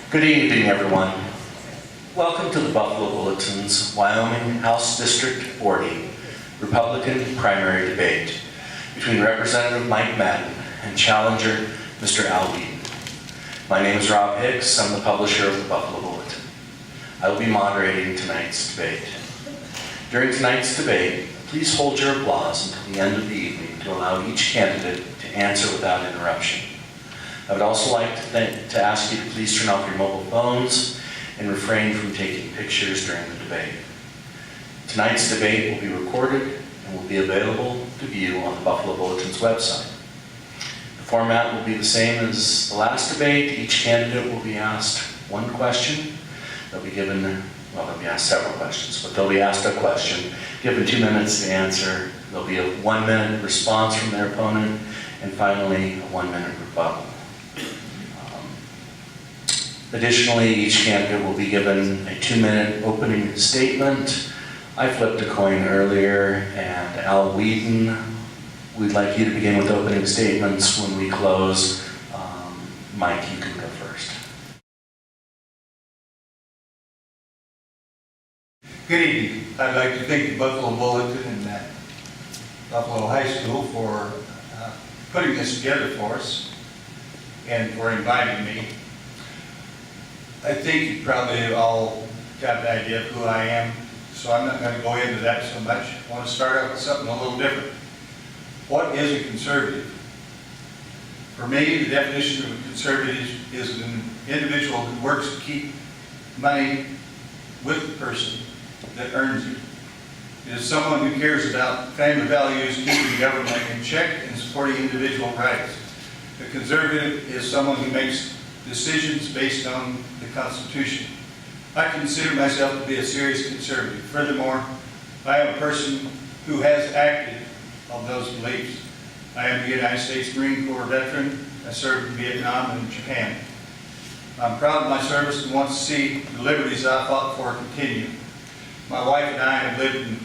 Good evening, everyone. Welcome to the Buffalo Bulletin's Wyoming House District 40 Republican primary debate between Representative Mike Madden and challenger Mr. Al Weeden. My name is Rob Hicks. I'm the publisher of the Buffalo Bulletin. I will be moderating tonight's debate. During tonight's debate, please hold your applause until the end of the evening to allow each candidate to answer without interruption. I would also like to ask you to please turn off your mobile phones and refrain from taking pictures during the debate. Tonight's debate will be recorded and will be available to view on the Buffalo Bulletin's website. The format will be the same as the last debate. Each candidate will be asked one question. They'll be asked several questions, but they'll be asked a question, given 2 minutes to answer. There'll be a 1-minute response from their opponent, and finally, a 1-minute rebuttal. Additionally, each candidate will be given a 2-minute opening statement. I flipped a coin earlier, and Al Weeden, we'd like you to begin with opening statements when we close. Mike, you can go first. Good evening. I'd like to thank the Buffalo Bulletin and Buffalo High School for putting this together for us and for inviting me. I think you probably have all got an idea of who I am, so I'm not going to go into that so much. I want to start out with something a little different. What is a conservative? For me, the definition of a conservative is an individual who works to keep money with the person that earns it. It is someone who cares about family values, keeping government in check, and supporting individual rights. A conservative is someone who makes decisions based on the Constitution. I consider myself to be a serious conservative. Furthermore, I am a person who has acted on those beliefs. I am a United States Marine Corps veteran. I served in Vietnam and Japan. I'm proud of my service and want to see the liberties I fought for continue. My wife and I have lived in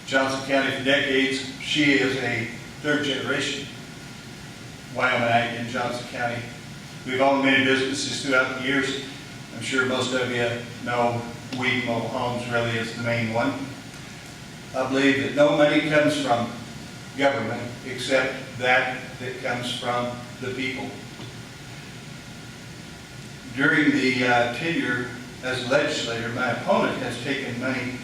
Johnson County for decades. She is a third-generation Wyomingite in Johnson County. We've owned many businesses throughout the years. I'm sure most of you know Weeden Mobile Homes really is the main one. I believe that no money comes from government except that comes from the people. During the tenure as a legislator, my opponent has taken money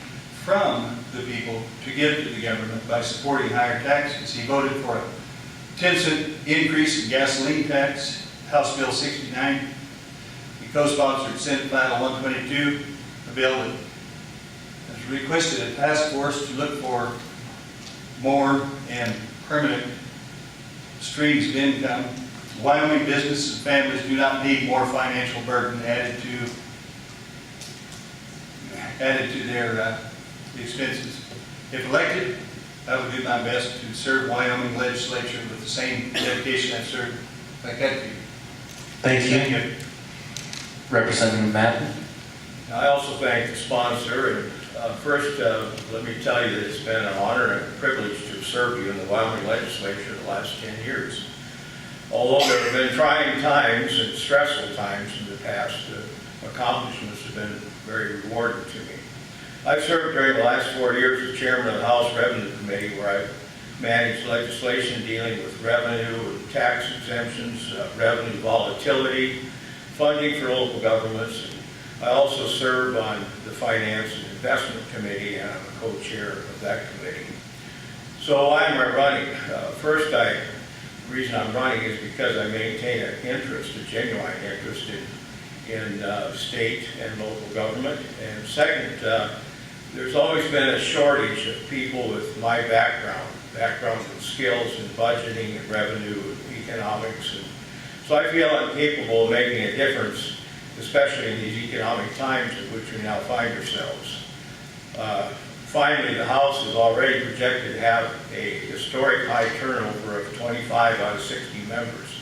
from the people to give to the government by supporting higher taxes. He voted for a 10-cent increase in gasoline tax, House Bill 69. He co-sponsored Senate Final 122, a bill that has requested a task force to look for more and permanent streams of income. Wyoming businesses and families do not need more financial burden added to their expenses. If elected, I would do my best to serve Wyoming legislature with the same dedication I've served my country. Thank you. Representative Madden. I also thank the sponsor, and first let me tell you that it's been an honor and a privilege to serve you in the Wyoming legislature the last 10 years. Although there have been trying times and stressful times in the past, the accomplishments have been very rewarding to me. I've served during the last 4 years as chairman of the House Revenue Committee, where I've managed legislation dealing with revenue, tax exemptions, revenue volatility, funding for local governments. I also serve on the Finance and Investment Committee, and I'm a co-chair of that committee. So why am I running? First, the reason I'm running is because I maintain an interest, a genuine interest in state and local government. And second, there's always been a shortage of people with my background and skills in budgeting and revenue and economics. And so I feel I'm capable of making a difference, especially in these economic times in which we now find ourselves. Finally, the House is already projected to have a historic high turnover of 25 out of 60 members.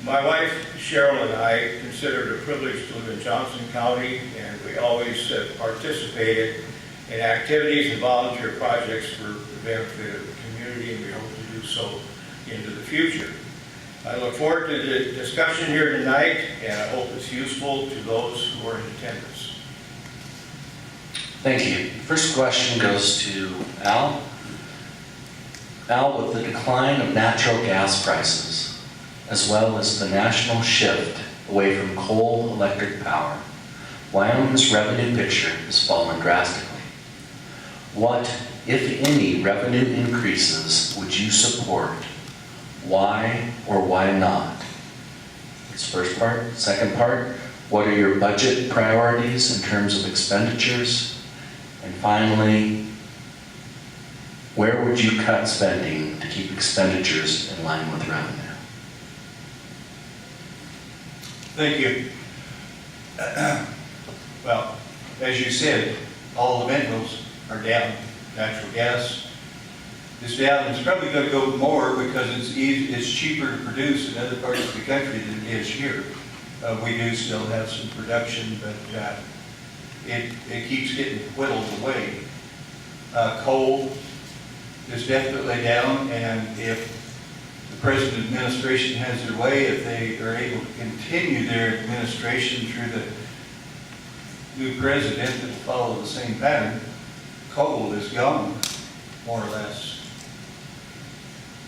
My wife, Cheryl, and I consider it a privilege to live in Johnson County, and we always participated in activities and volunteer projects for the benefit of the community, and we hope to do so into the future. I look forward to the discussion here tonight, and I hope it's useful to those who are in attendance. Thank you. First question goes to Al. Al, with the decline of natural gas prices, as well as the national shift away from coal electric power, Wyoming's revenue picture has fallen drastically. What, if any, revenue increases would you support? Why or why not? That's the first part. Second part, what are your budget priorities in terms of expenditures? And finally, where would you cut spending to keep expenditures in line with revenue? Thank you. Well, as you said, all the minerals are down. Natural gas is down. It's probably going to go more because it's cheaper to produce in other parts of the country than it is here. We do still have some production, but it keeps getting whittled away. Coal is definitely down, and if the present administration has their way, if they are able to continue their administration through the new president that will follow the same pattern, coal is gone, more or less.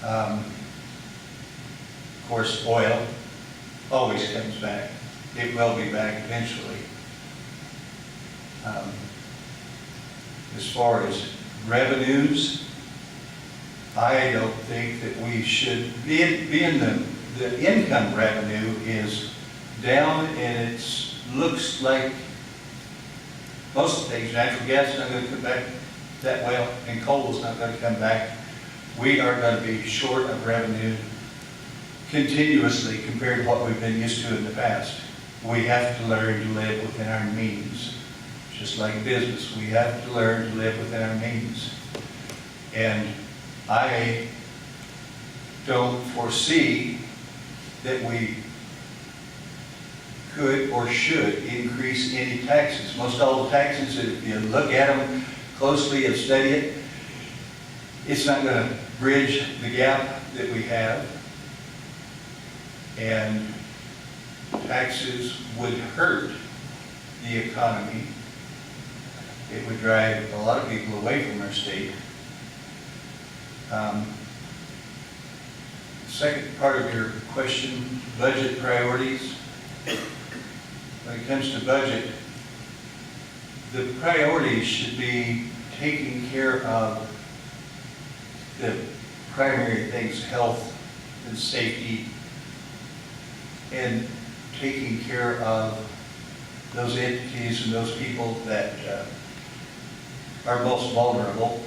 Of course, oil always comes back. It will be back eventually. As far as revenues, I don't think that we should, being the income revenue is down, and it looks like most of the things, natural gas is not going to come back that well, and coal is not going to come back. We are going to be short of revenue continuously compared to what we've been used to in the past. We have to learn to live within our means. Just like business, we have to learn to live within our means. And I don't foresee that we could or should increase any taxes. Most all the taxes, if you look at them closely and study it, it's not going to bridge the gap that we have. And taxes would hurt the economy. It would drive a lot of people away from our state. Second part of your question, budget priorities. When it comes to budget, the priorities should be taking care of the primary things, health and safety, and taking care of those entities and those people that are most vulnerable.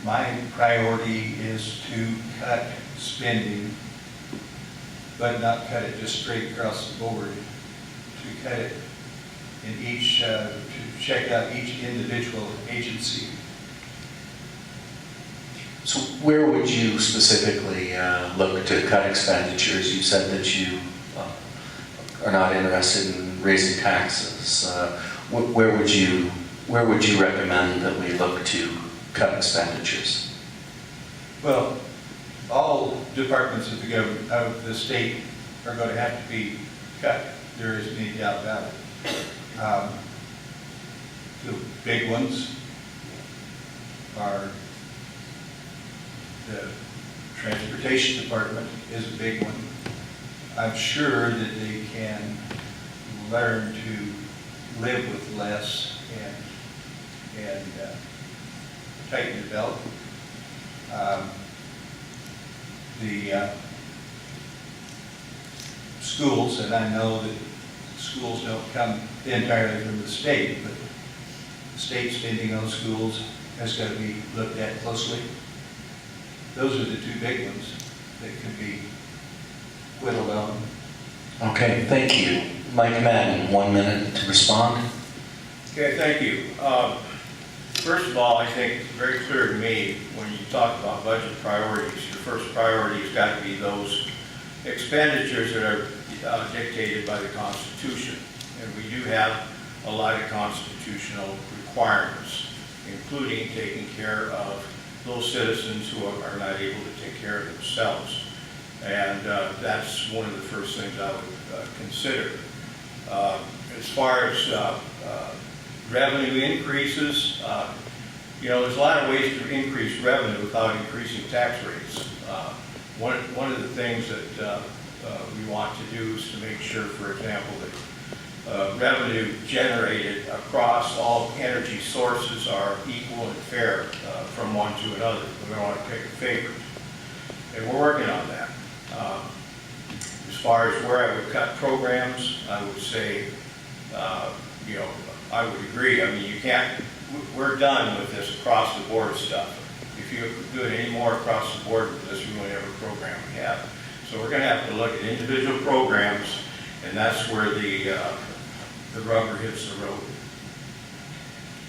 My priority is to cut spending, but not cut it just straight across the board. To cut it in each, to check out each individual agency. So where would you specifically look to cut expenditures? You said that you are not interested in raising taxes. Where would you recommend that we look to cut expenditures? Well, all departments of the government, of the state, are going to have to be cut. There isn't any doubt about it. The big ones are the transportation department is a big one. I'm sure that they can learn to live with less and tighten the belt. The schools, and I know that schools don't come entirely from the state, but the state spending on schools has got to be looked at closely. Those are the two big ones that could be whittled on. Okay, thank you. Mike Madden, 1 minute to respond. Okay, thank you. First of all, I think it's very clear to me when you talk about budget priorities, your first priority has got to be those expenditures that are dictated by the Constitution. And we do have a lot of constitutional requirements, including taking care of those citizens who are not able to take care of themselves. And that's one of the first things I would consider. As far as revenue increases, there's a lot of ways to increase revenue without increasing tax rates. One of the things that we want to do is to make sure, for example, that revenue generated across all energy sources are equal and fair from one to another. We don't want to pick a favorite. And we're working on that. As far as where I would cut programs, I would say, I would agree. I mean, you can't, we're done with this across the board stuff. If you do it any more across the board with this, we won't have a program we have. So we're going to have to look at individual programs, and that's where the rubber hits the road.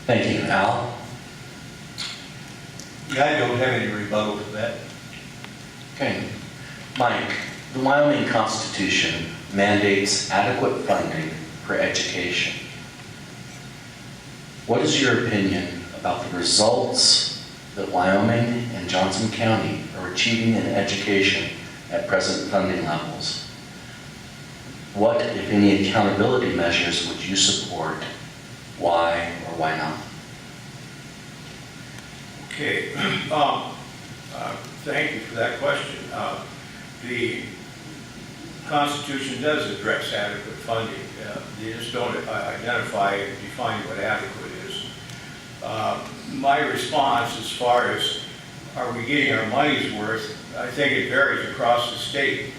Thank you. Al? Yeah, I don't have any rebuttal to that. Okay. Mike, the Wyoming Constitution mandates adequate funding for education. What is your opinion about the results that Wyoming and Johnson County are achieving in education at present funding levels? What, if any, accountability measures would you support? Why or why not? Okay. Thank you for that question. The Constitution does address adequate funding. You just don't identify and define what adequate is. My response as far as are we getting our money's worth, I think it varies across the state.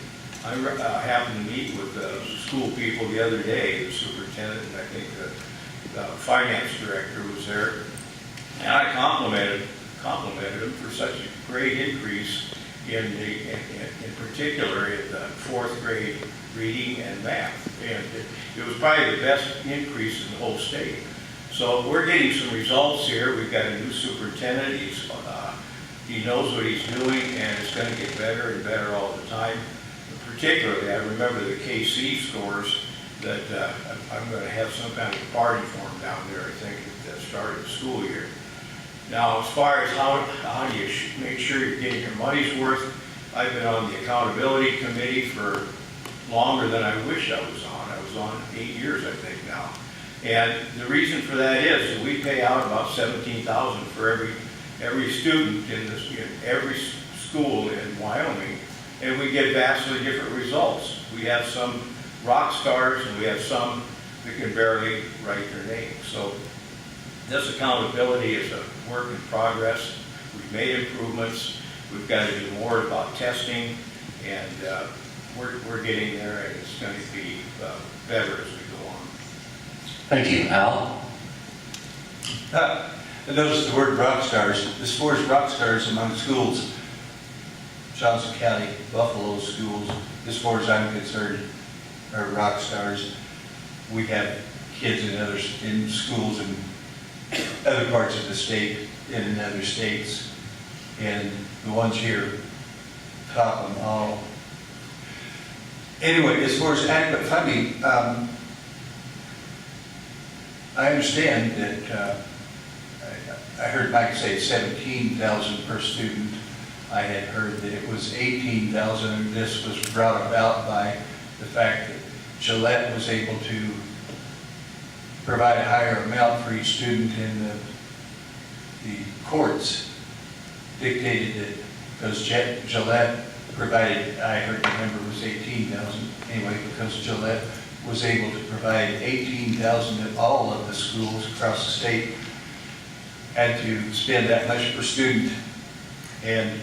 I happened to meet with the school people the other day, the superintendent, and I think the finance director was there. And I complimented them for such a great increase in particular in the fourth grade reading and math. And it was probably the best increase in the whole state. So we're getting some results here. We've got a new superintendent. He knows what he's doing, and it's going to get better and better all the time. Particularly, I remember the KC scores that I'm going to have some kind of party for him down there, I think, at the start of the school year. Now, as far as how do you make sure you're getting your money's worth, I've been on the accountability committee for longer than I wish I was on. I was on 8 years, I think, now. And the reason for that is that we pay out about $17,000 for every student in every school in Wyoming, and we get vastly different results. We have some rock stars, and we have some that can barely write their name. So this accountability is a work in progress. We've made improvements. We've got to do more about testing, and we're getting there, and it's going to be better as we go on. Thank you. Al? I noticed the word rock stars. This scores rock stars among schools. Johnson County, Buffalo schools, as far as I'm concerned, are rock stars. We have kids in schools in other parts of the state and in other states, and the ones here top them all. Anyway, as far as adequate funding, I understand that I heard Mike say $17,000 per student. I had heard that it was $18,000, and this was brought about by the fact that Gillette was able to provide a higher amount for each student, and the courts dictated that because Gillette provided, I heard the number was $18,000 anyway, because Gillette was able to provide $18,000 at all of the schools across the state, had to spend that much per student. And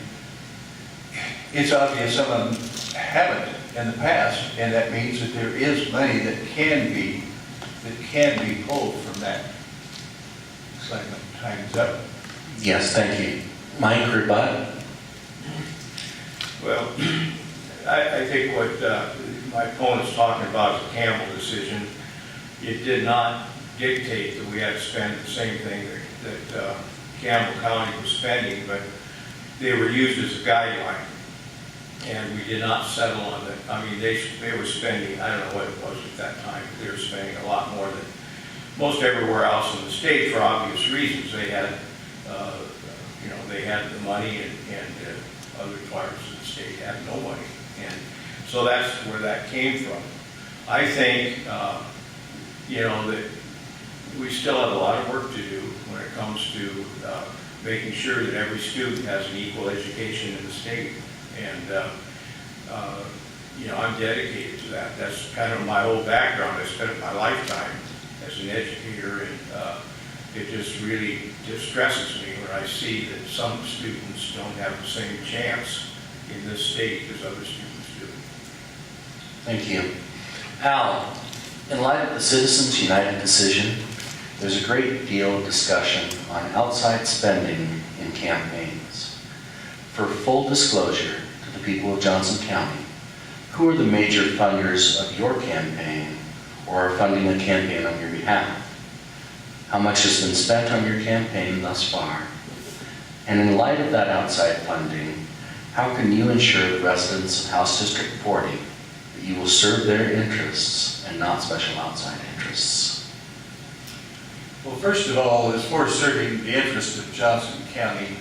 it's obvious some of them haven't in the past, and that means that there is money that can be pulled from that. Looks like my time's up. Yes, thank you. Mike, rebut? Well, I think what my opponent's talking about is the Campbell decision. It did not dictate that we had to spend the same thing that Campbell County was spending, but they were used as a guideline. And we did not settle on that. I mean, they were spending, I don't know what it was at that time, but they were spending a lot more than most everywhere else in the state for obvious reasons. They had they had the money and other parts of the state had no money. And so that's where that came from. I think, that we still have a lot of work to do when it comes to making sure that every student has an equal education in the state. And, I'm dedicated to that. That's kind of my whole background. I spent my lifetime as an educator, and it just really distresses me when I see that some students don't have the same chance in this state as other students do. Thank you. Al, in light of the Citizens United decision, there's a great deal of discussion on outside spending in campaigns. For full disclosure to the people of Johnson County, who are the major funders of your campaign or are funding a campaign on your behalf? How much has been spent on your campaign thus far? And in light of that outside funding, how can you ensure the residents of House District 40 that you will serve their interests and not special outside interests? Well, first of all, as far as serving the interests of Johnson County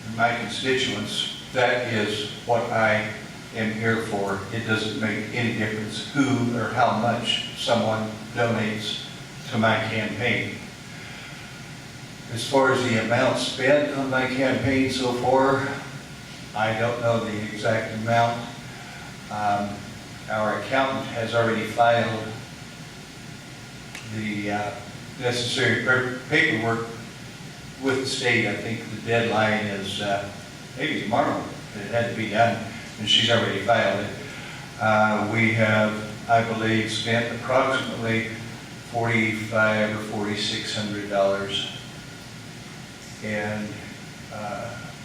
and my constituents, that is what I am here for. It doesn't make any difference who or how much someone donates to my campaign. As far as the amount spent on my campaign so far, I don't know the exact amount. Our accountant has already filed the necessary paperwork with the state. I think the deadline is maybe tomorrow. It had to be done, and she's already filed it. We have, I believe, spent approximately $4,500 or $4,600, and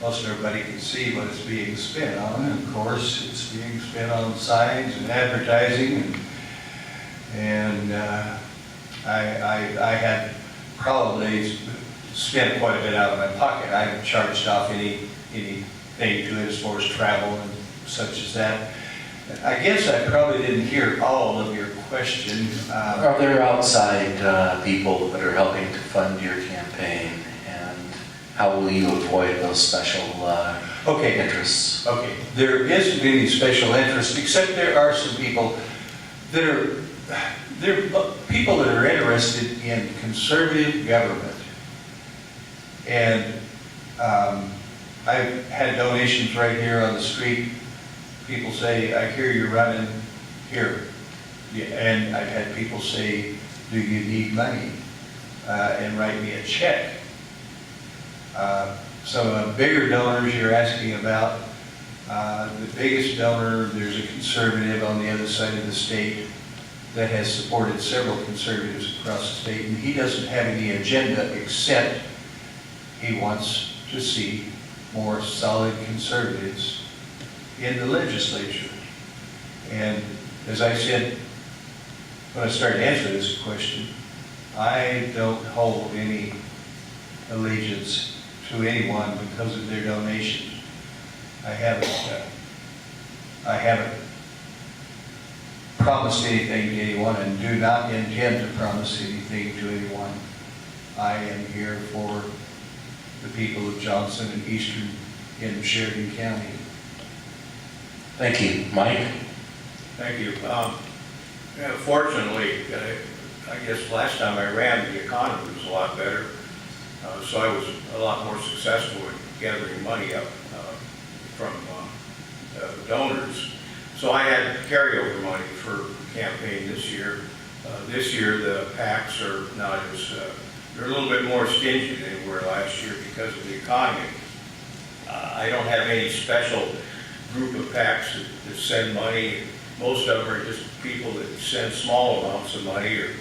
most everybody can see what it's being spent on. And of course, it's being spent on signs and advertising, and I had probably spent quite a bit out of my pocket. I haven't charged off anything to it as far as travel and such as that. I guess I probably didn't hear all of your question. Are there outside people that are helping to fund your campaign, and how will you avoid those special interests? Okay, there isn't any special interest, except there are some people that are people that are interested in conservative government. And I've had donations right here on the street. People say, I hear you're running here. Yeah, and I've had people say, do you need money? And write me a check. So bigger donors you're asking about, the biggest donor, there's a conservative on the other side of the state that has supported several conservatives across the state, and he doesn't have any agenda except he wants to see more solid conservatives in the legislature. And as I said when I started answering this question, I don't hold any allegiance to anyone because of their donation. I haven't promised anything to anyone and do not intend to promise anything to anyone. I am here for the people of Johnson and Eastern and Sheridan County. Thank you. Mike? Thank you. Fortunately, I guess last time I ran, the economy was a lot better. So I was a lot more successful in gathering money up from donors. So I had carryover money for campaign this year. This year the PACs are not as, they're a little bit more stingy than they were last year because of the economy. I don't have any special group of PACs that send money. Most of them are just people that send small amounts of money, or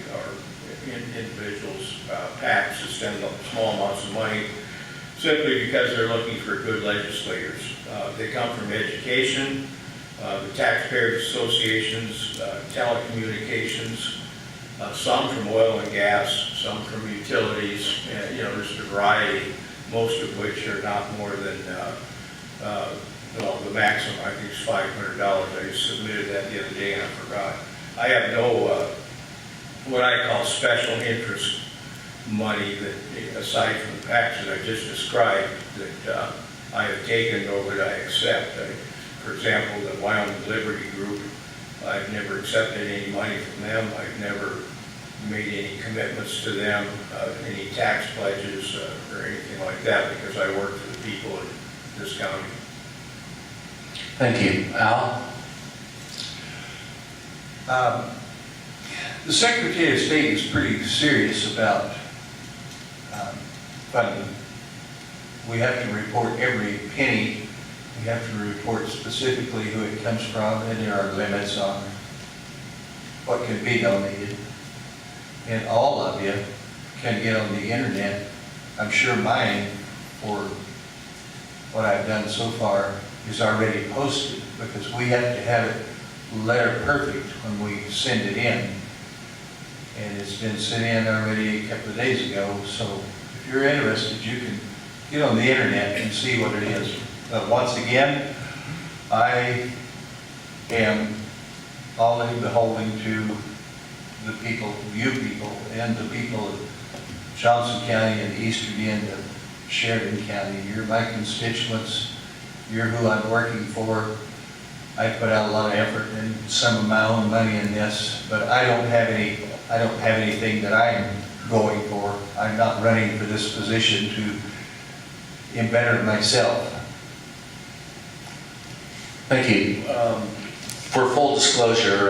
individuals, PACs that send small amounts of money simply because they're looking for good legislators. They come from education, the taxpayers associations, telecommunications, some from oil and gas, some from utilities, there's a variety, most of which are not more than, the maximum I think is $500. I just submitted that the other day and I forgot. I have no, what I call special interest money that, aside from the taxes I just described, that I have taken or that I accept. For example, the Wyoming Liberty Group, I've never accepted any money from them. I've never made any commitments to them, any tax pledges or anything like that, because I work for the people in this county. Thank you. Al? The Secretary of State is pretty serious about funding. We have to report every penny. We have to report specifically who it comes from, and there are limits on what can be donated. And all of you can get on the internet. I'm sure mine, for what I've done so far, is already posted, because we have to have it letter perfect when we send it in. And it's been sent in already a couple of days ago, so if you're interested, you can get on the internet and see what it is. But once again, I am only beholden to the people, you people, and the people of Johnson County and the eastern end of Sheridan County. You're my constituents. You're who I'm working for. I put out a lot of effort and some of my own money in this, but I don't have anything that I'm going for. I'm not running for this position to embetter myself. Thank you. For full disclosure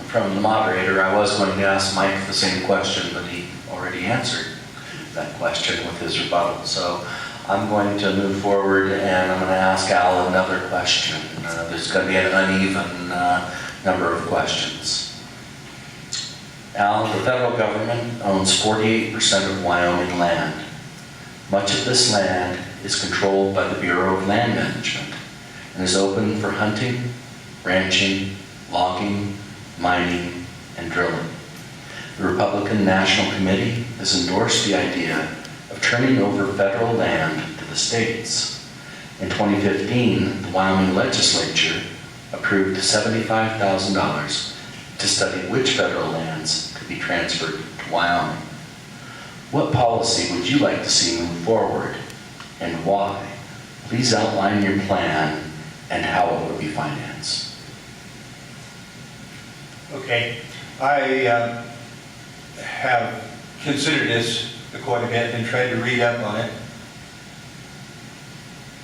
from the moderator, I was going to ask Mike the same question, but he already answered that question with his rebuttal. So I'm going to move forward and I'm going to ask Al another question. There's going to be an uneven number of questions. Al, the federal government owns 48% of Wyoming land. Much of this land is controlled by the Bureau of Land Management and is open for hunting, ranching, logging, mining, and drilling. The Republican National Committee has endorsed the idea of turning over federal land to the states. In 2015, the Wyoming legislature approved $75,000 to study which federal lands could be transferred to Wyoming. What policy would you like to see move forward, and why? Please outline your plan and how it would be financed. Okay, I have considered this quite a bit and tried to read up on it.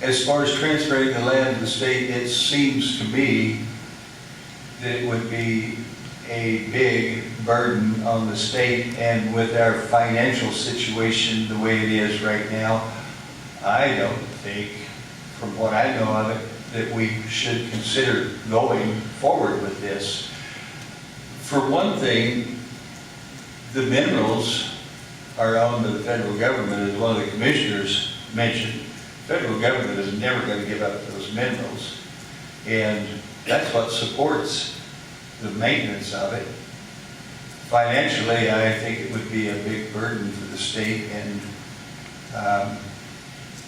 As far as transferring the land to the state, it seems to me that it would be a big burden on the state, and with our financial situation the way it is right now, I don't think, from what I know of it, that we should consider going forward with this. For one thing, the minerals are owned by the federal government, as one of the commissioners mentioned. The federal government is never going to give up those minerals, and that's what supports the maintenance of it. Financially, I think it would be a big burden for the state, and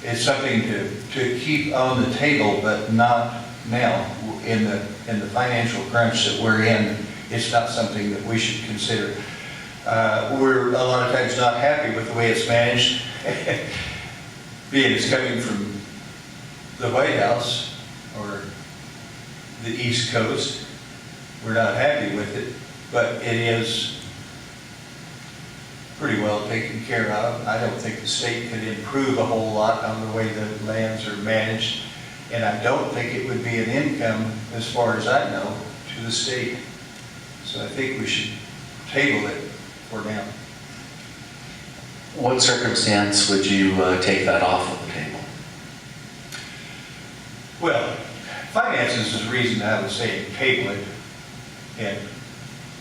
it's something to keep on the table, but not now. In the financial crunch that we're in, it's not something that we should consider. We're a lot of times not happy with the way it's managed. Being it's coming from the White House or the East Coast, we're not happy with it, but it is pretty well taken care of. I don't think the state could improve a whole lot on the way the lands are managed, and I don't think it would be an income, as far as I know, to the state. So I think we should table it for now. What circumstance would you take that off of the table? Well, finances is the reason I would say table it. And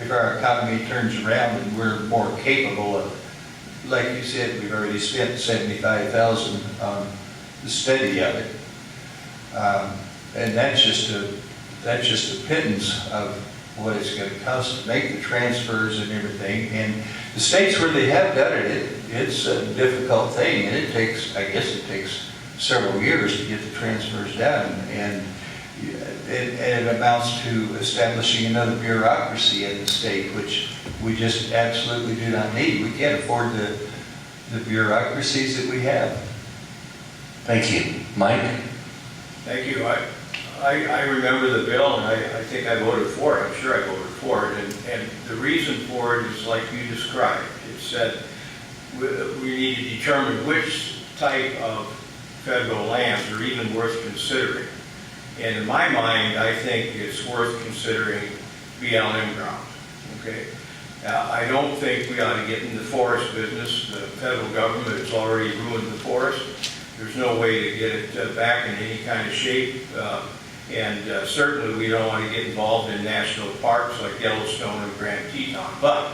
if our economy turns around and we're more capable of, like you said, we've already spent $75,000 on the study of it. And that's just a pittance of what it's going to cost to make the transfers and everything. And the states where they have done it, it's a difficult thing, and it takes, I guess it takes several years to get the transfers done. And it amounts to establishing another bureaucracy in the state, which we just absolutely do not need. We can't afford to the bureaucracies that we have. Thank you. Mike? Thank you. I remember the bill, and I think I voted for it. I'm sure I voted for it. And the reason for it is like you described. It said we need to determine which type of federal lands are even worth considering. And in my mind, I think it's worth considering BLM ground. Okay? I don't think we ought to get in the forest business. The federal government has already ruined the forest. There's no way to get it back in any kind of shape. And certainly we don't want to get involved in national parks like Yellowstone and Grand Teton. But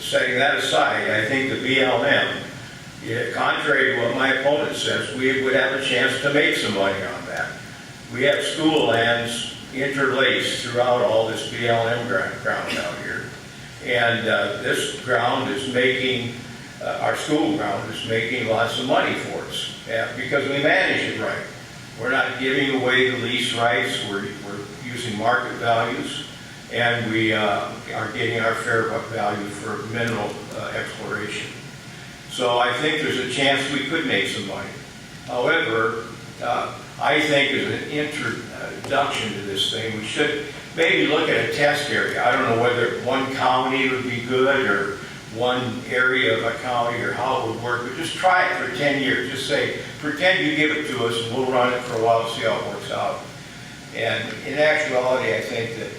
setting that aside, I think the BLM, contrary to what my opponent says, we would have a chance to make some money on that. We have school lands interlaced throughout all this BLM ground out here. And this ground is making, our school ground is making lots of money for us because we manage it right. We're not giving away the lease rights, we're using market values, and we are getting our fair value for mineral exploration. So I think there's a chance we could make some money. However, I think as an introduction to this thing, we should maybe look at a test area. I don't know whether one county would be good or one area of a county or how it would work, but just try it for 10 years. Just say, pretend you give it to us and we'll run it for a while and see how it works out. And in actuality, I think that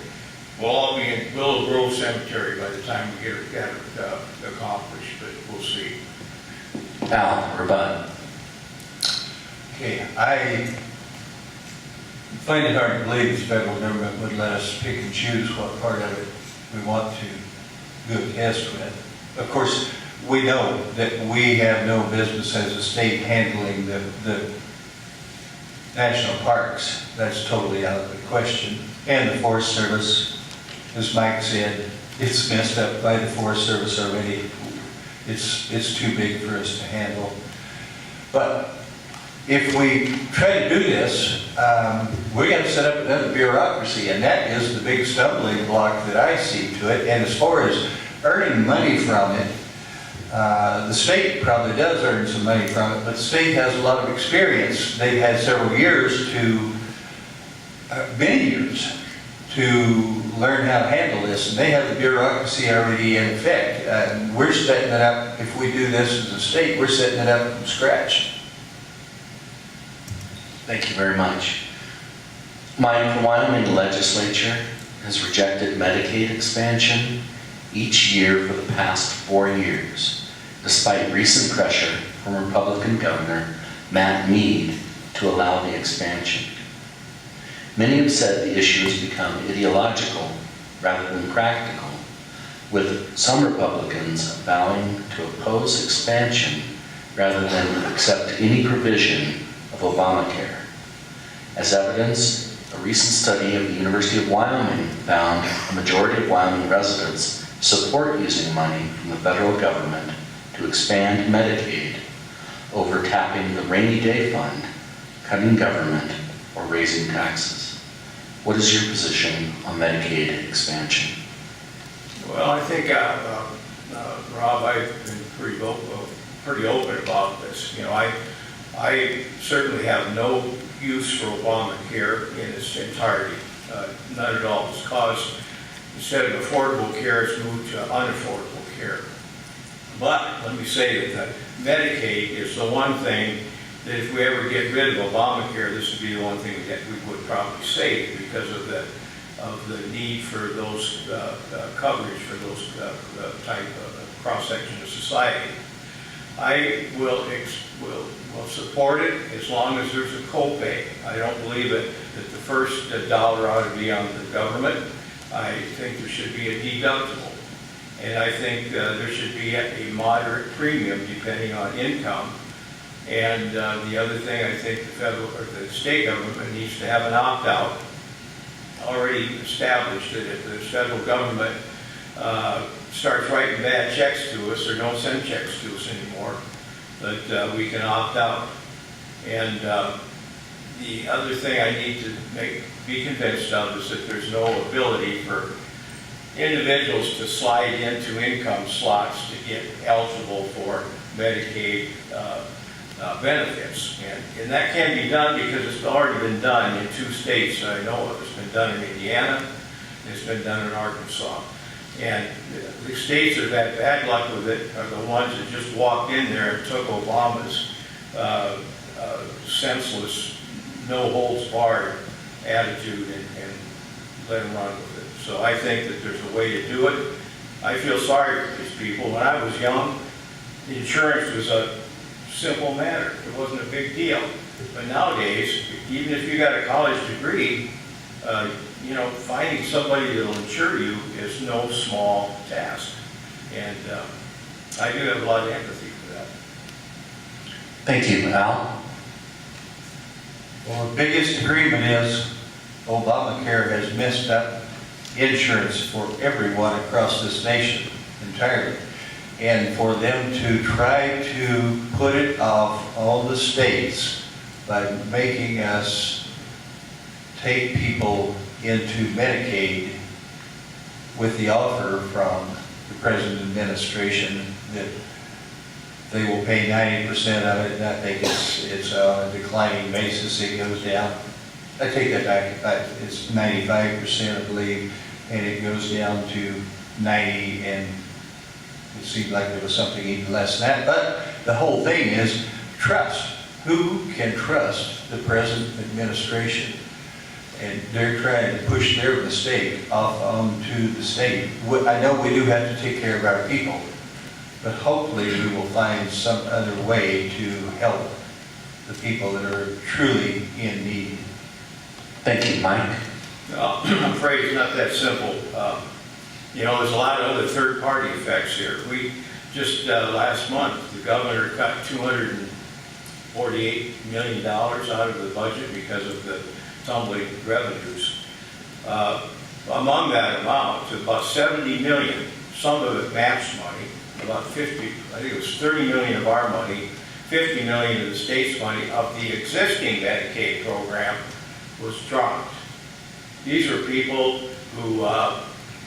we'll all be in Willow Grove Cemetery by the time we get it accomplished, but we'll see. Al, rebut. Okay, I find it hard to believe the federal government would let us pick and choose what part of it we want to go test with. Of course, we know that we have no business as a state handling the national parks. That's totally out of the question. And the Forest Service, as Mike said, it's messed up by the Forest Service already. It's too big for us to handle. But if we try to do this, we're going to set up another bureaucracy, and that is the big stumbling block that I see to it. And as far as earning money from it, the state probably does earn some money from it, but the state has a lot of experience. They've had several years many years to learn how to handle this, and they have the bureaucracy already in effect. We're setting it up, if we do this as a state, we're setting it up from scratch. Thank you very much. Mike, the Wyoming legislature has rejected Medicaid expansion each year for the past 4 years, despite recent pressure from Republican Governor Matt Mead to allow the expansion. Many have said the issue has become ideological rather than practical, with some Republicans vowing to oppose expansion rather than accept any provision of Obamacare. As evidence, a recent study of the University of Wyoming found a majority of Wyoming residents support using money from the federal government to expand Medicaid over tapping the rainy day fund, cutting government, or raising taxes. What is your position on Medicaid expansion? Well, I think, Rob, I've been pretty open about this. You know, I certainly have no use for Obamacare in its entirety, none at all. It's caused, instead of affordable care, it's moved to unaffordable care. But let me say that Medicaid is the one thing that if we ever get rid of Obamacare, this would be the one thing that we would probably save because of the need for those coverage for those type of cross-section of society. I will support it as long as there's a copay. I don't believe that the first dollar ought to be on the government. I think there should be a deductible. And I think there should be a moderate premium depending on income. And the other thing, I think the federal or the state government needs to have an opt-out already established that if the federal government starts writing bad checks to us or don't send checks to us anymore, that we can opt out. And the other thing I need to be convinced of is that there's no ability for individuals to slide into income slots to get eligible for Medicaid benefits. And that can be done because it's already been done in 2 states that I know of. It's been done in Indiana, it's been done in Arkansas. And the states that have had bad luck with it are the ones that just walked in there and took Obama's senseless, no holds barred attitude and let him run with it. So I think that there's a way to do it. I feel sorry for these people. When I was young, insurance was a simple matter. It wasn't a big deal. But nowadays, even if you got a college degree, you know, finding somebody that will insure you is no small task. And I do have a lot of empathy for that. Thank you. Al? Well, the biggest agreement is Obamacare has messed up insurance for everyone across this nation entirely. And for them to try to put it off on the states by making us take people into Medicaid with the offer from the present administration that they will pay 90% of it, and I think it's on a declining basis. It goes down. I take that back. It's 95%, I believe, and it goes down to 90, and it seemed like there was something even less than that. But the whole thing is trust. Who can trust the present administration? And they're trying to push their mistake off onto the state. I know we do have to take care of our people, but hopefully we will find some other way to help the people that are truly in need. Thank you, Mike. I'm afraid it's not that simple. You know, there's a lot of other third-party effects here. We just last month, the governor cut $248 million out of the budget because of the tumbling revenues. Among that amount, about 70 million, some of it matched money, about 50, I think it was 30 million of our money, 50 million of the state's money of the existing Medicaid program was dropped. These were people who,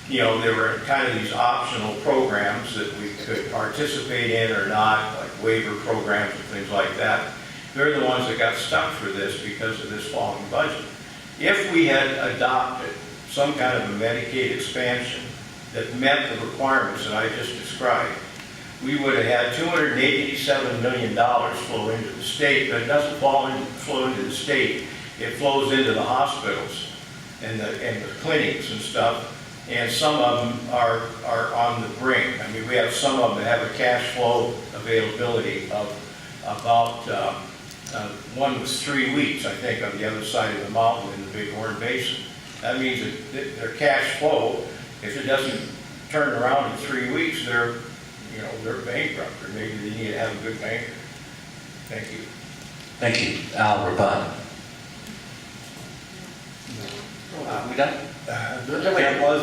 you know, they were kind of these optional programs that we could participate in or not, like waiver programs and things like that. They're the ones that got stuck for this because of this falling budget. If we had adopted some kind of a Medicaid expansion that met the requirements that I just described, we would have had $287 million flow into the state, but it doesn't flow into the state. It flows into the hospitals and the clinics and stuff, and some of them are on the brink. I mean, we have some of them that have a cash flow availability of about one was 3 weeks, I think, on the other side of the mountain in the Bighorn Basin. That means that their cash flow, if it doesn't turn around in 3 weeks, they're bankrupt, or maybe they need to have a good banker. Thank you. Thank you. Al, rebut. We done? That was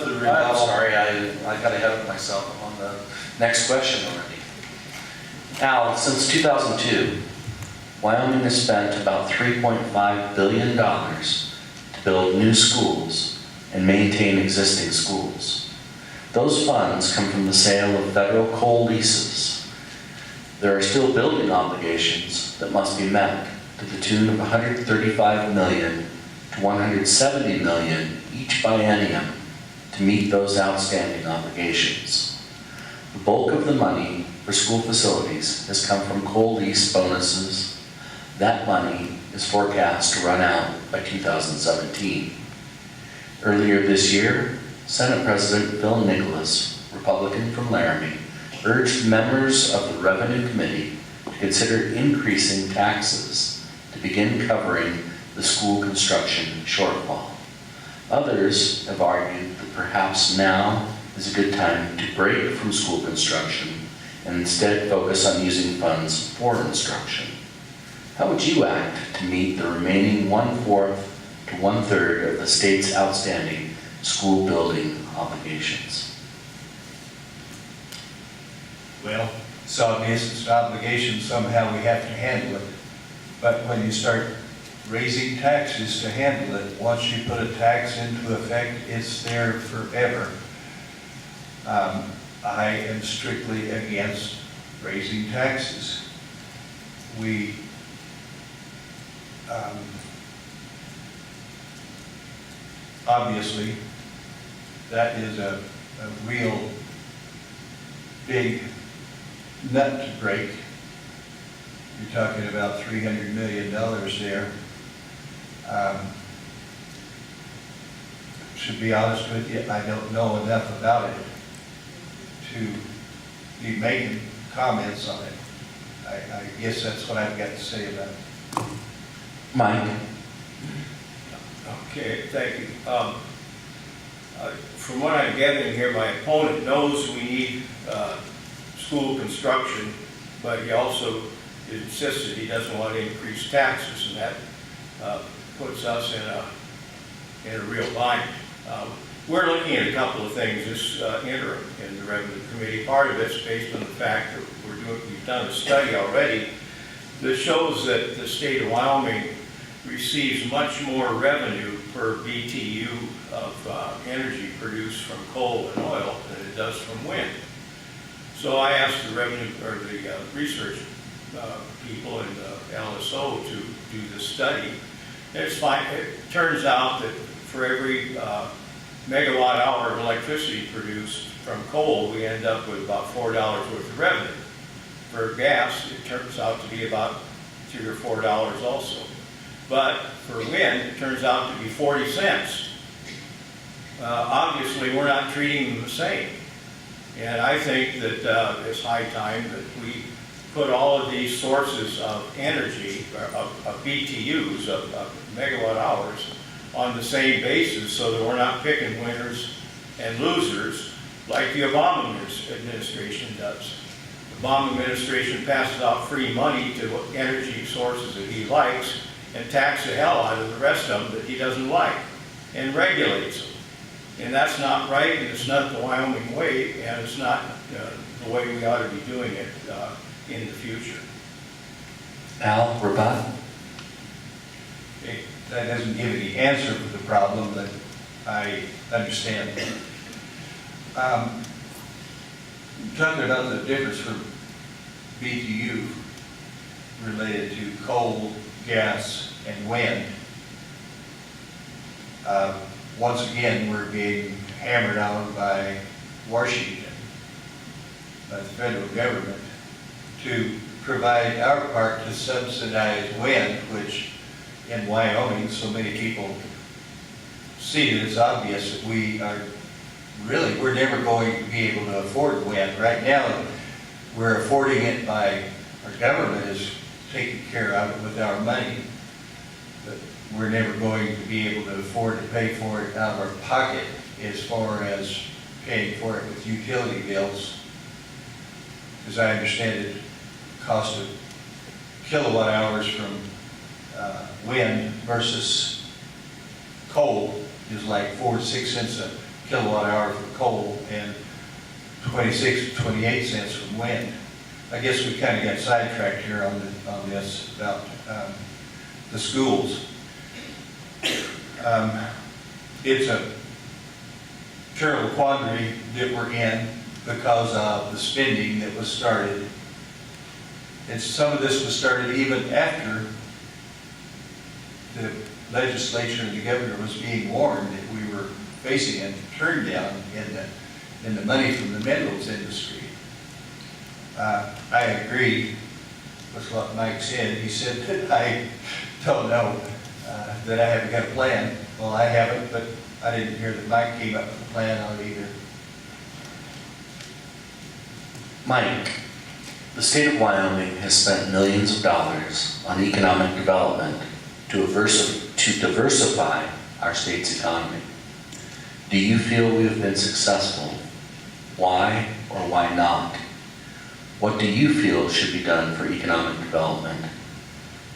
the I'm rebuttal. sorry, I got ahead of myself on the next question already. Al, since 2002, Wyoming has spent about $3.5 billion to build new schools and maintain existing schools. Those funds come from the sale of federal coal leases. There are still building obligations that must be met to the tune of $135 million to $170 million each biennium to meet those outstanding obligations. The bulk of the money for school facilities has come from coal lease bonuses. That money is forecast to run out by 2017. Earlier this year, Senate President Phil Nicholas, Republican from Laramie, urged members of the Revenue Committee to consider increasing taxes to begin covering the school construction shortfall. Others have argued that perhaps now is a good time to break from school construction and instead focus on using funds for instruction. How would you act to meet the remaining 1/4 to 1/3 of the state's outstanding school building obligations? Well, it's obvious it's an obligation, somehow we have to handle it. But when you start raising taxes to handle it, once you put a tax into effect, it's there forever. I am strictly against raising taxes. We obviously, that is a real big nut to break. You're talking about $300 million there. To be honest with you, I don't know enough about it to be making comments on it. I guess that's what I've got to say about it. Mike? Okay, thank you. From what I'm gathering here, my opponent knows we need school construction, but he also insisted he doesn't want to increase taxes, and that puts us in a real bind. We're looking at a couple of things this interim in the Revenue Committee. Part of it's based on the fact that we've done a study already that shows that the state of Wyoming receives much more revenue per BTU of energy produced from coal and oil than it does from wind. So I asked the research people in the LSO to do this study. It's fine. It turns out that for every megawatt hour of electricity produced from coal, we end up with about $4 worth of revenue. For gas, it turns out to be about $3 or $4 also. But for wind, it turns out to be 40 cents. Obviously, we're not treating them the same. And I think that it's high time that we put all of these sources of energy, of BTUs, of megawatt hours, on the same basis so that we're not picking winners and losers like the Obama administration does. The Obama administration passes out free money to energy sources that he likes and taxes the hell out of the rest of them that he doesn't like and regulates them. And that's not right, and it's not the Wyoming way, and it's not the way we ought to be doing it in the future. Al, rebut? That doesn't give any answer for the problem, but I understand. Talking about the difference for BTU related to coal, gas, and wind, once again, we're being hammered on by Washington, by the federal government, to provide our part to subsidize wind, which in Wyoming, so many people see it as obvious that we're never going to be able to afford wind. Right now, we're affording it by, our government is taking care of it with our money, but we're never going to be able to afford to pay for it out of our pocket as far as paying for it with utility bills. As I understand it, the cost of kilowatt hours from wind versus coal is like 4 to 6 cents a kilowatt hour for coal and 26 to 28 cents from wind. I guess we kind of got sidetracked here on this about the schools. It's a terrible quandary that we're in because of the spending that was started. And some of this was started even after the legislature and the governor was being warned that we were facing a turn down in the money from the minerals industry. I agree with what Mike said. He said that I don't know that I haven't got a plan. Well, I haven't, but I didn't hear that Mike came up with a plan on it either. Mike, the state of Wyoming has spent millions of dollars on economic development to diversify our state's economy. Do you feel we have been successful? Why or why not? What do you feel should be done for economic development,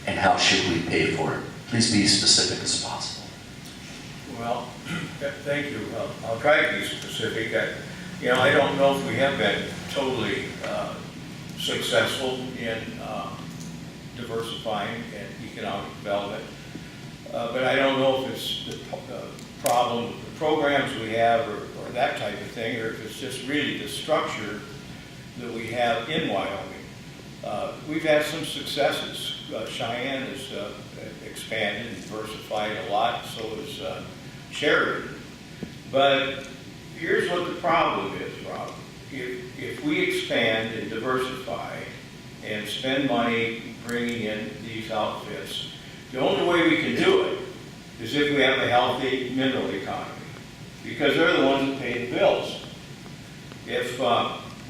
and how should we pay for it? Please be as specific as possible. Well, thank you. I'll try to be specific. I don't know if we have been totally successful in diversifying and economic development, but I don't know if it's the problem with the programs we have or that type of thing, or if it's just really the structure that we have in Wyoming. We've had some successes. Cheyenne has expanded and diversified a lot, so has Sheridan. But here's what the problem is, Rob. If we expand and diversify and spend money bringing in these outfits, the only way we can do it is if we have a healthy mineral economy, because they're the ones that pay the bills. If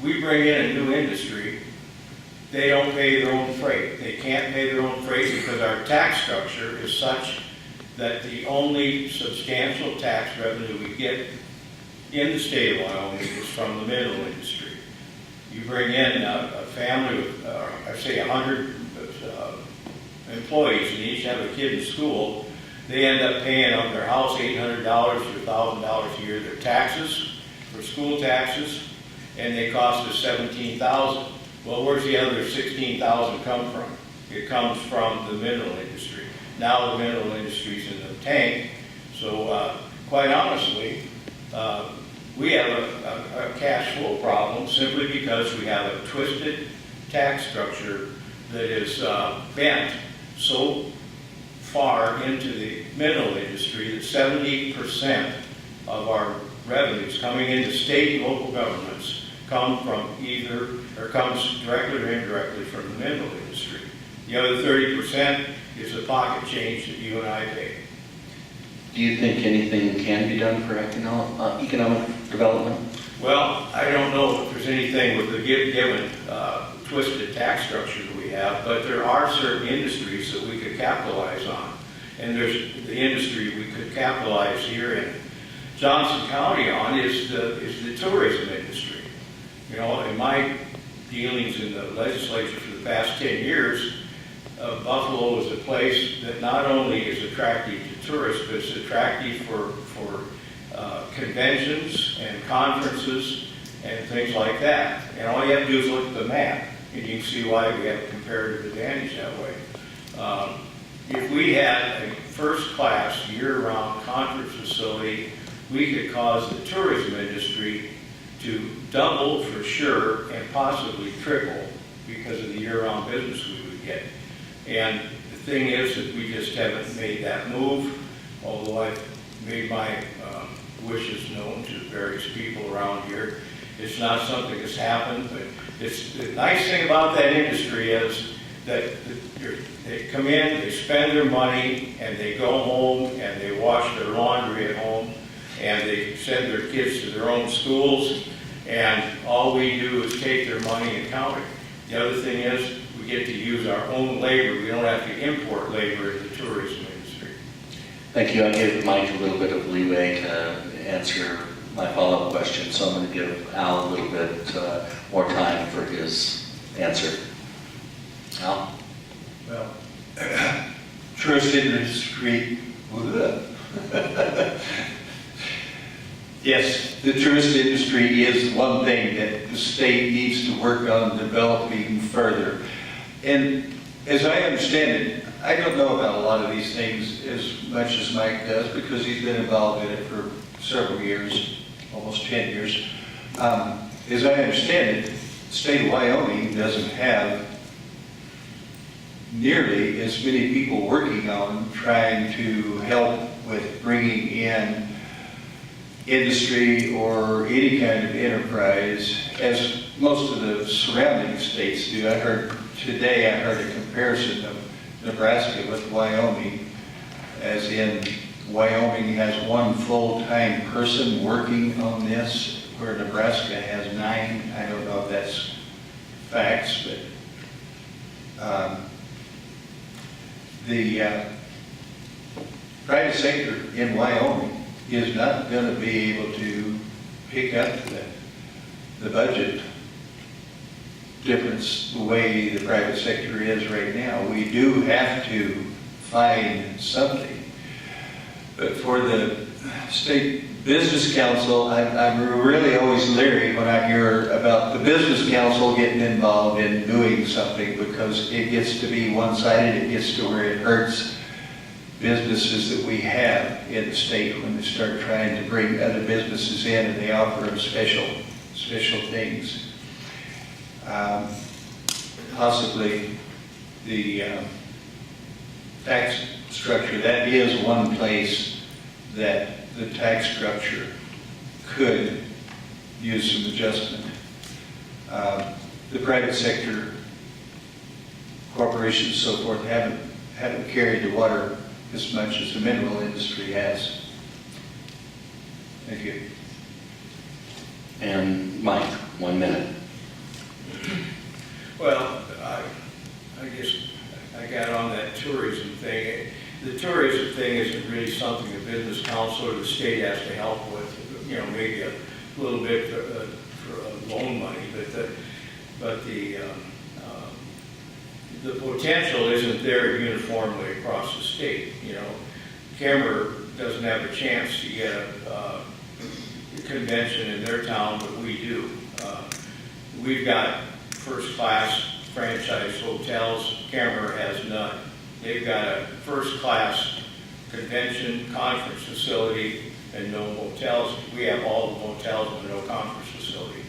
we bring in a new industry, they don't pay their own freight. They can't pay their own freight because our tax structure is such that the only substantial tax revenue we get in the state of Wyoming is from the mineral industry. You bring in a family with, I say 100 employees and each have a kid in school, they end up paying on their house $800 to $1,000 a year. Their taxes, for school taxes, and they cost us $17,000. Well, where's the other $16,000 come from? It comes from the mineral industry. Now the mineral industry's in the tank, so quite honestly, we have a cash flow problem simply because we have a twisted tax structure that is bent so far into the mineral industry that 70% of our revenues coming into state and local governments come from either, or comes directly or indirectly from the mineral industry. The other 30% is the pocket change that you and I pay. Do you think anything can be done for economic development? Well, I don't know if there's anything with the given twisted tax structure that we have, but there are certain industries that we could capitalize on. And there's the industry we could capitalize here in Johnson County on is the tourism industry. You know, in my dealings in the legislature for the past 10 years, Buffalo is a place that not only is attractive to tourists, but it's attractive for conventions and conferences and things like that. And all you have to do is look at the map, and you can see why we have a comparative advantage that way. If we had a first-class, year-round conference facility, we could cause the tourism industry to double for sure and possibly triple because of the year-round business we would get. And the thing is that we just haven't made that move, although I've made my wishes known to various people around here. It's not something that's happened, but the nice thing about that industry is that they come in, they spend their money, and they go home and they wash their laundry at home, and they send their kids to their own schools, and all we do is take their money and count it. The other thing is we get to use our own labor. We don't have to import labor in the tourism industry. Thank you. I gave Mike a little bit of leeway to answer my follow-up question, so I'm going to give Al a little bit more time for his answer. Al? Well, tourist industry, yes, the tourist industry is one thing that the state needs to work on developing further. And as I understand it, I don't know about a lot of these things as much as Mike does because he's been involved in it for several years, almost 10 years. As I understand it, the state of Wyoming doesn't have nearly as many people working on trying to help with bringing in industry or any kind of enterprise as most of the surrounding states do. Today I heard a comparison of Nebraska with Wyoming, as in Wyoming has one full-time person working on this, where Nebraska has 9. I don't know if that's facts, but the private sector in Wyoming is not going to be able to pick up the budget difference the way the private sector is right now. We do have to find something. But for the State Business Council, I'm really always leery when I hear about the Business Council getting involved in doing something because it gets to be one-sided, it gets to where it hurts businesses that we have in the state when they start trying to bring other businesses in and they offer them special things. Possibly the tax structure, that is one place that the tax structure could use some adjustment. The private sector, corporations and so forth haven't carried the water as much as the mineral industry has. Thank you. And Mike, 1 minute. Well, I guess I got on that tourism thing. The tourism thing isn't really something the business council or the state has to help with. You know, maybe a little bit for loan money, but the potential isn't there uniformly across the state. You know, Kemmer doesn't have a chance to get a convention in their town, but we do. We've got first-class franchise hotels. Kemmer has none. They've got a first-class convention conference facility and no motels. We have all the motels but no conference facility.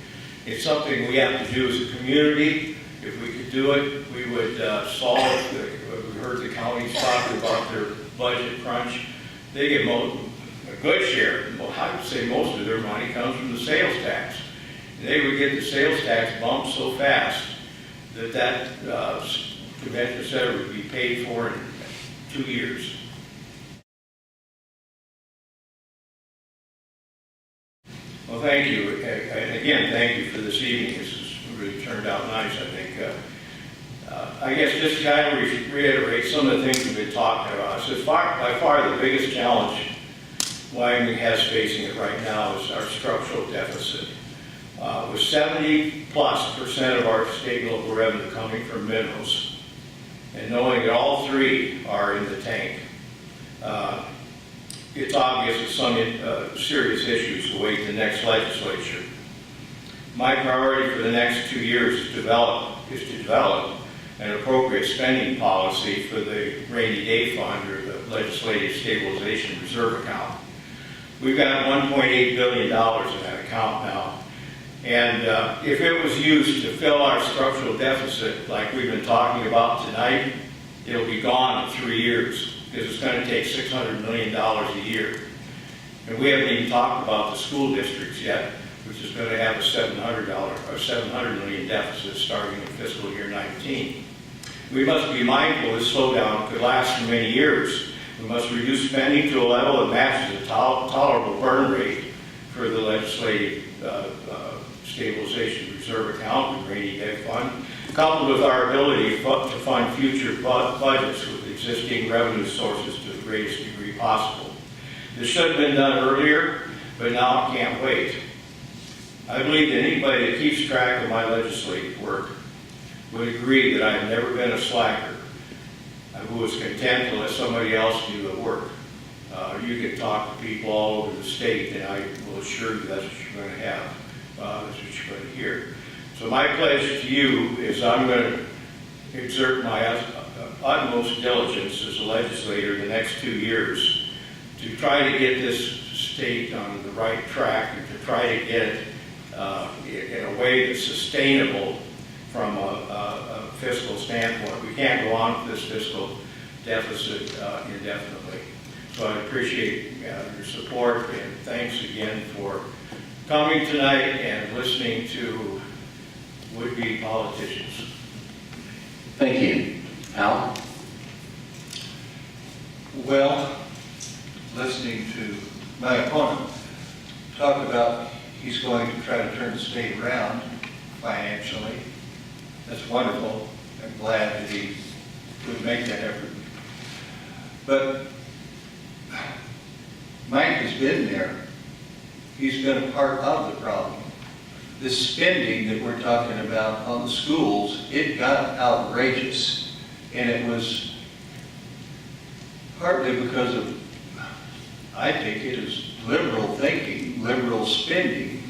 It's something we have to do as a community. If we could do it, we would solve we heard the counties talking about their budget crunch. They get a good share. I would say most of their money comes from the sales tax. They would get the sales tax bumped so fast that convention center would be paid for in 2 years. Well, thank you. And again, thank you for this evening. This has really turned out nice, I think. I guess just to kind of reiterate some of the things we've been talking about. So by far the biggest challenge Wyoming has facing it right now is our structural deficit. With 70+% of our state and local revenue coming from minerals, and knowing that all three are in the tank, it's obvious that some serious issues await the next legislature. My priority for the next 2 years is to develop an appropriate spending policy for the rainy day fund or the legislative stabilization reserve account. We've got $1.8 billion in that account now. And if it was used to fill our structural deficit like we've been talking about tonight, it'll be gone in 3 years because it's going to take $600 million a year. And we haven't even talked about the school districts yet, which is going to have a $700 million deficit starting in fiscal year 19. We must be mindful this slowdown could last for many years. We must reduce spending to a level that matches the tolerable burn rate for the legislative stabilization reserve account, the rainy day fund, coupled with our ability to fund future budgets with existing revenue sources to the greatest degree possible. This should have been done earlier, but now it can't wait. I believe that anybody that keeps track of my legislative work would agree that I've never been a slacker who was content to let somebody else do the work. You can talk to people all over the state, and I will assure you that's what you're going to have. That's what you're going to hear. So my pledge to you is I'm going to exert my utmost diligence as a legislator the next 2 years to try to get this state on the right track and to try to get it in a way that's sustainable from a fiscal standpoint. We can't go on with this fiscal deficit indefinitely. So I appreciate your support, and thanks again for coming tonight and listening to would-be politicians. Thank you. Al? Well, listening to my opponent talk about he's going to try to turn the state around financially, that's wonderful. I'm glad that he would make that effort. But Mike has been there. He's been a part of the problem. This spending that we're talking about on the schools, it got outrageous. And it was partly because of, I think it is liberal thinking, liberal spending,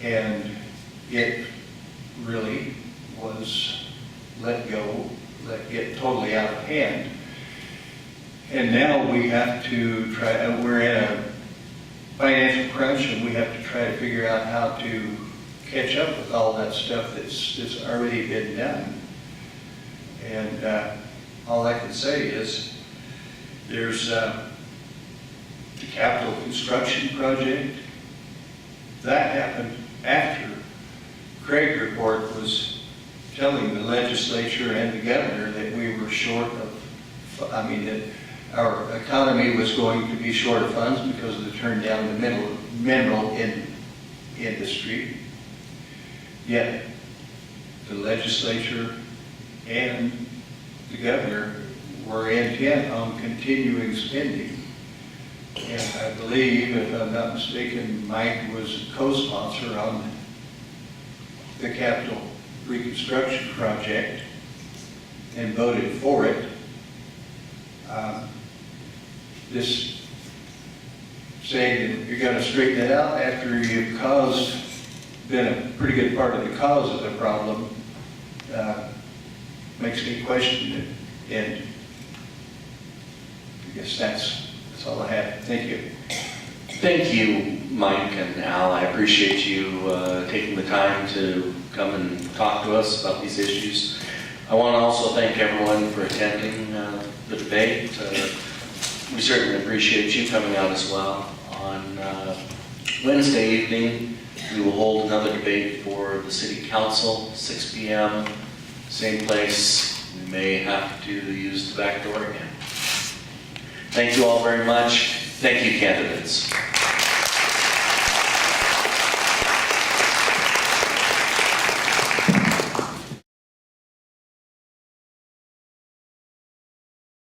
and it really was let get totally out of hand. And now we have to try, we're in a financial crunch, and we have to try to figure out how to catch up with all that stuff that's already been done. And all I can say is there's the capital construction project. That happened after Craig's report was telling the legislature and the governor that we were short of, that our economy was going to be short of funds because of the turn down the mineral industry. Yet the legislature and the governor were intent on continuing spending. And I believe, if I'm not mistaken, Mike was a co-sponsor on the capital reconstruction project and voted for it. This saying that you're going to straighten it out after you've been a pretty good part of the cause of the problem makes me question it. And I guess that's all I have. Thank you. Thank you, Mike and Al. I appreciate you taking the time to come and talk to us about these issues. I want to also thank everyone for attending the debate. We certainly appreciate you coming out as well. On Wednesday evening, we will hold another debate for the City Council, 6 p.m., same place. We may have to use the back door again. Thank you all very much. Thank you, candidates.